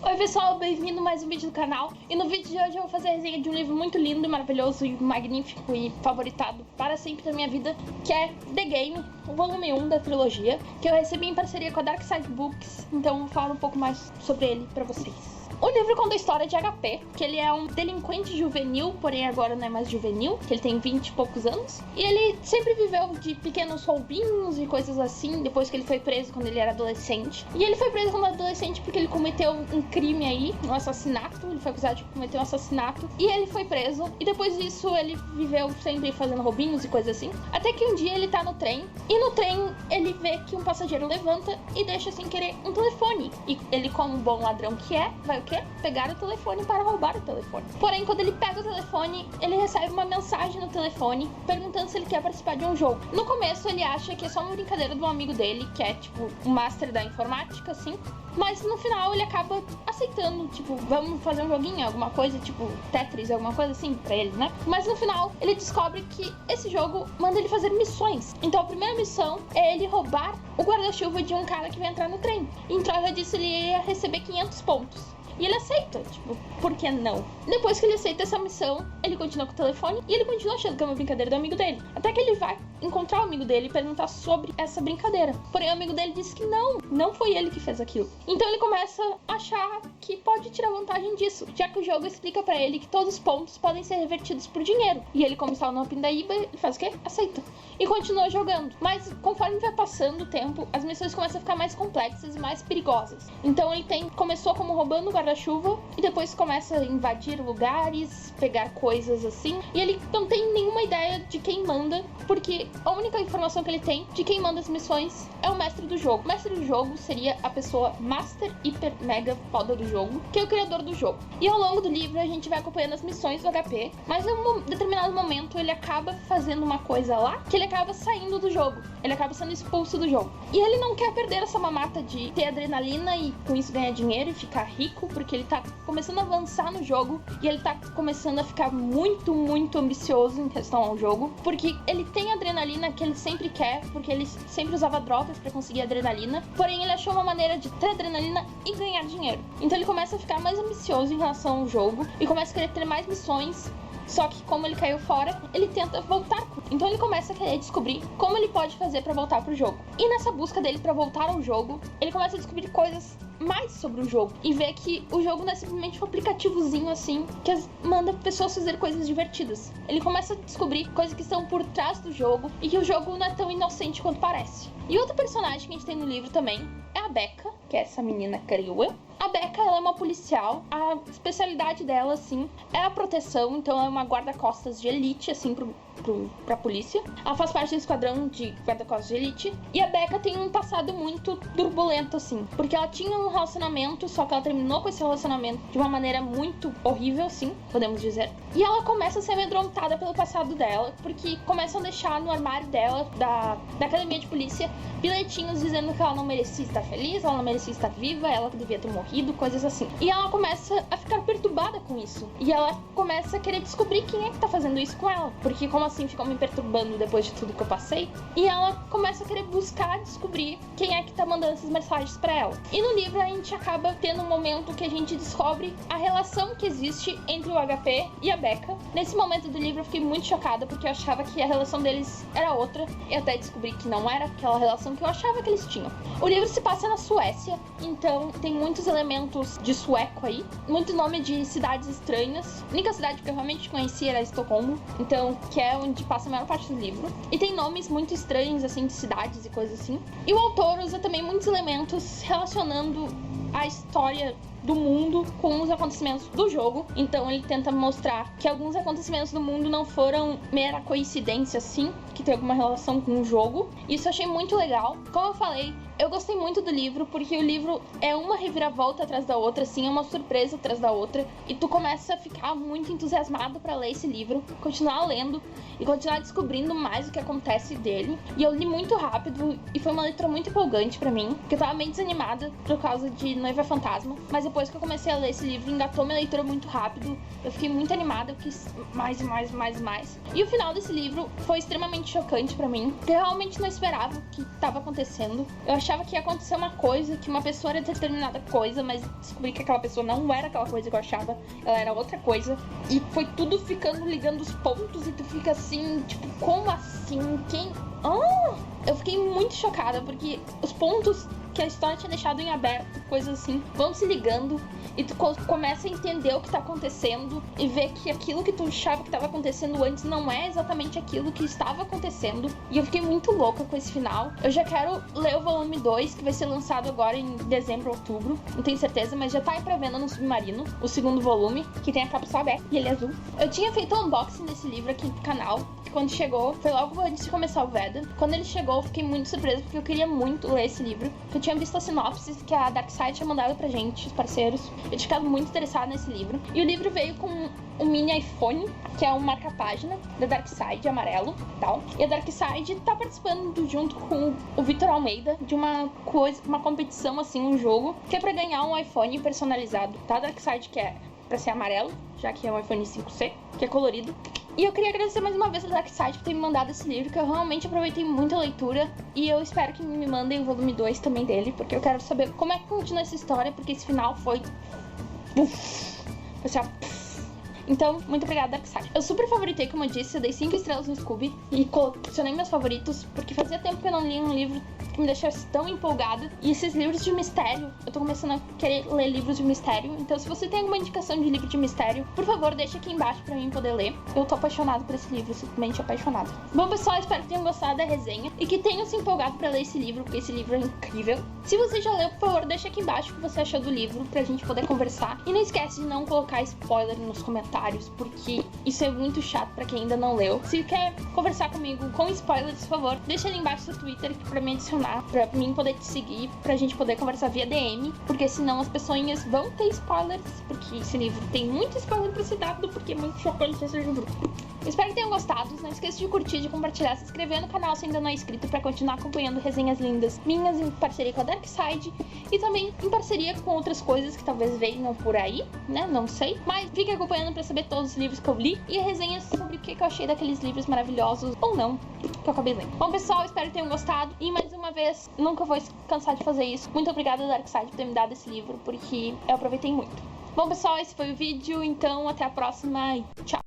Oi pessoal, bem-vindo a mais um vídeo do canal. E no vídeo de hoje eu vou fazer a resenha de um livro muito lindo, maravilhoso e magnífico e favoritado para sempre da minha vida, que é The Game, o volume 1 da trilogia, que eu recebi em parceria com a Dark Side Books, então vou falar um pouco mais sobre ele pra vocês. O livro conta a história de HP, que ele é um delinquente juvenil, porém agora não é mais juvenil, que ele tem 20 e poucos anos. E ele sempre viveu de pequenos roubinhos e coisas assim, depois que ele foi preso quando ele era adolescente. E ele foi preso quando adolescente porque ele cometeu um crime aí, um assassinato, ele foi acusado de cometer um assassinato. E ele foi preso, e depois disso ele viveu sempre fazendo roubinhos e coisas assim. Até que um dia ele tá no trem, e no trem ele vê que um passageiro levanta e deixa sem querer um telefone. E ele, como um bom ladrão que é, vai o quê? Pegar o telefone para roubar o telefone. Porém, quando ele pega o telefone, ele recebe uma mensagem no telefone perguntando se ele quer participar de um jogo. No começo, ele acha que é só uma brincadeira de um amigo dele, que é tipo um master da informática, assim. Mas no final ele acaba aceitando, tipo, vamos fazer um joguinho, alguma coisa, tipo Tetris, alguma coisa assim pra ele, né? Mas no final ele descobre que esse jogo manda ele fazer missões. Então a primeira missão é ele roubar o guarda-chuva de um cara que vai entrar no trem. Em troca disso ele ia receber 500 pontos. E ele aceita, tipo, por que não? Depois que ele aceita essa missão, ele continua com o telefone e ele continua achando que é uma brincadeira do amigo dele. Até que ele vai encontrar o amigo dele e perguntar sobre essa brincadeira. Porém, o amigo dele disse que não foi ele que fez aquilo. Então ele começa a achar que pode tirar vantagem disso, já que o jogo explica pra ele que todos os pontos podem ser revertidos por dinheiro. E ele, como está no Pindaíba, ele faz o quê? Aceita. E continua jogando. Mas conforme vai passando o tempo, as missões começam a ficar mais complexas e mais perigosas. Então ele começou como roubando o guarda-chuva e depois começa a invadir lugares, pegar coisas assim. E ele não tem nenhuma ideia de quem manda, porque a única informação que ele tem de quem manda as missões é o mestre do jogo. O mestre do jogo seria a pessoa master, hiper, mega foda do jogo, que é o criador do jogo. E ao longo do livro a gente vai acompanhando as missões do HP, mas em um determinado momento ele acaba fazendo uma coisa lá que ele acaba saindo do jogo. Ele acaba sendo expulso do jogo. E ele não quer perder essa mamata de ter adrenalina e com isso ganhar dinheiro e ficar rico, porque ele tá começando a avançar no jogo e ele tá começando a ficar muito, muito ambicioso em questão ao jogo, porque ele tem a adrenalina que ele sempre quer, porque ele sempre usava drogas pra conseguir adrenalina, porém ele achou uma maneira de ter adrenalina e ganhar dinheiro. Então ele começa a ficar mais ambicioso em relação ao jogo e começa a querer ter mais missões. Só que como ele caiu fora, ele tenta voltar. Então ele começa a querer descobrir como ele pode fazer pra voltar pro jogo. E nessa busca dele pra voltar ao jogo, ele começa a descobrir coisas mais sobre o jogo. E vê que o jogo não é simplesmente um aplicativozinho assim, que manda pessoas fazer coisas divertidas. Ele começa a descobrir coisas que estão por trás do jogo e que o jogo não é tão inocente quanto parece. E outro personagem que a gente tem no livro também é a Becca, que é essa menina crua. A Becca, ela é uma policial, a especialidade dela, assim, é a proteção, então ela é uma guarda-costas de elite, assim, pra polícia. Ela faz parte do esquadrão de guarda-costas de elite, e a Becca tem um passado muito turbulento, assim, porque ela tinha um relacionamento, só que ela terminou com esse relacionamento de uma maneira muito horrível, sim, podemos dizer. E ela começa a ser amedrontada pelo passado dela, porque começam a deixar no armário dela, da academia de polícia, bilhetinhos dizendo que ela não merecia estar feliz, ela não merecia estar viva, ela que devia ter morrido, coisas assim. E ela começa a ficar perturbada com isso. E ela começa a querer descobrir quem é que tá fazendo isso com ela. Porque como assim ficam me perturbando depois de tudo que eu passei? E ela começa a querer buscar descobrir quem é que tá mandando essas mensagens pra ela. E no livro a gente acaba tendo um momento que a gente descobre a relação que existe entre o HP e a Becca. Nesse momento do livro eu fiquei muito chocada, porque eu achava que a relação deles era outra. E até descobri que não era aquela relação que eu achava que eles tinham. O livro se passa na Suécia, então tem muitos elementos de sueco aí, muito nome de cidades estranhas. A única cidade que eu realmente conhecia era Estocolmo, então, que é onde passa a maior parte do livro. E tem nomes muito estranhos, assim, de cidades e coisas assim. E o autor usa também muitos elementos relacionando a história do mundo com os acontecimentos do jogo. Então ele tenta mostrar que alguns acontecimentos do mundo não foram mera coincidência, assim, que tem alguma relação com o jogo. Isso eu achei muito legal. Como eu falei, eu gostei muito do livro, porque o livro é uma reviravolta atrás da outra, assim, é uma surpresa atrás da outra, e tu começa a ficar muito entusiasmado pra ler esse livro, continuar lendo e continuar descobrindo mais o que acontece dele. E eu li muito rápido, e foi uma leitura muito empolgante pra mim, porque eu tava bem desanimada por causa de Noiva Fantasma, mas depois que eu comecei a ler esse livro, engatou minha leitura muito rápido. Eu fiquei muito animada, eu quis mais e mais e mais e mais. E o final desse livro foi extremamente chocante pra mim, porque eu realmente não esperava o que estava acontecendo. Eu achava que ia acontecer uma coisa, que uma pessoa era determinada coisa, mas descobri que aquela pessoa não era aquela coisa que eu achava, ela era outra coisa. E foi tudo ficando ligando os pontos e tu fica assim, tipo, como assim? Quem? Eu fiquei muito chocada, porque os pontos que a história tinha deixado em aberto, coisas assim, vão se ligando e tu começa a entender o que tá acontecendo e ver que aquilo que tu achava que tava acontecendo antes não é exatamente aquilo que estava acontecendo. E eu fiquei muito louca com esse final. Eu já quero ler o volume 2, que vai ser lançado agora em dezembro, outubro, não tenho certeza, mas já tá aí pra venda no Submarino, o segundo volume, que tem a capa só aberta e ele é azul. Eu tinha feito um unboxing desse livro aqui no canal, que quando chegou, foi logo antes de começar o Veda. Quando ele chegou, eu fiquei muito surpresa, porque eu queria muito ler esse livro. Eu tinha visto a sinopse que a Darkside tinha mandado pra gente, os parceiros. Eu tinha ficado muito interessada nesse livro. E o livro veio com um mini iPhone, que é um marca-página da Darkside, amarelo e tal. E a Darkside tá participando junto com o Vitor Almeida de uma competição, assim, um jogo, que é pra ganhar um iPhone personalizado, tá? A Darkside que é pra ser amarelo, já que é um iPhone 5C, que é colorido. E eu queria agradecer mais uma vez a Darkside por ter me mandado esse livro, que eu realmente aproveitei muito a leitura. E eu espero que me mandem o volume 2 também dele, porque eu quero saber como é que continua essa história, porque esse final foi... Então, muito obrigada, Darkside. Eu super favoritei, como eu disse, eu dei 5 estrelas no Scooby e colecionei meus favoritos, porque fazia tempo que eu não lia um livro que me deixasse tão empolgada. E esses livros de mistério, eu tô começando a querer ler livros de mistério. Então, se você tem alguma indicação de livro de mistério, por favor, deixa aqui embaixo pra mim poder ler. Eu tô apaixonada por esse livro, simplesmente apaixonada. Bom, pessoal, espero que tenham gostado da resenha e que tenham se empolgado pra ler esse livro, porque esse livro é incrível. Se você já leu, por favor, deixa aqui embaixo o que você achou do livro, pra gente poder conversar. E não esquece de não colocar spoiler nos comentários, porque isso é muito chato pra quem ainda não leu. Se quer conversar comigo com spoilers, por favor, deixa ali embaixo seu Twitter pra me adicionar, pra mim poder te seguir, pra gente poder conversar via DM, porque senão as pessoas vão ter spoilers, porque esse livro tem muito spoiler pra ser dado, porque é muito chocante esse livro. Espero que tenham gostado. Não esqueça de curtir, de compartilhar, se inscrever no canal se ainda não é inscrito, pra continuar acompanhando resenhas lindas minhas em parceria com a Darkside e também em parceria com outras coisas que talvez venham por aí, né? Não sei. Mas fique acompanhando pra saber todos os livros que eu li e resenhas sobre o que eu achei daqueles livros maravilhosos ou não que eu acabei lendo. Bom, pessoal, espero que tenham gostado e mais uma vez, nunca vou cansar de fazer isso. Muito obrigada, Darkside, por ter me dado esse livro, porque eu aproveitei muito. Bom, pessoal, esse foi o vídeo, então até a próxima e tchau!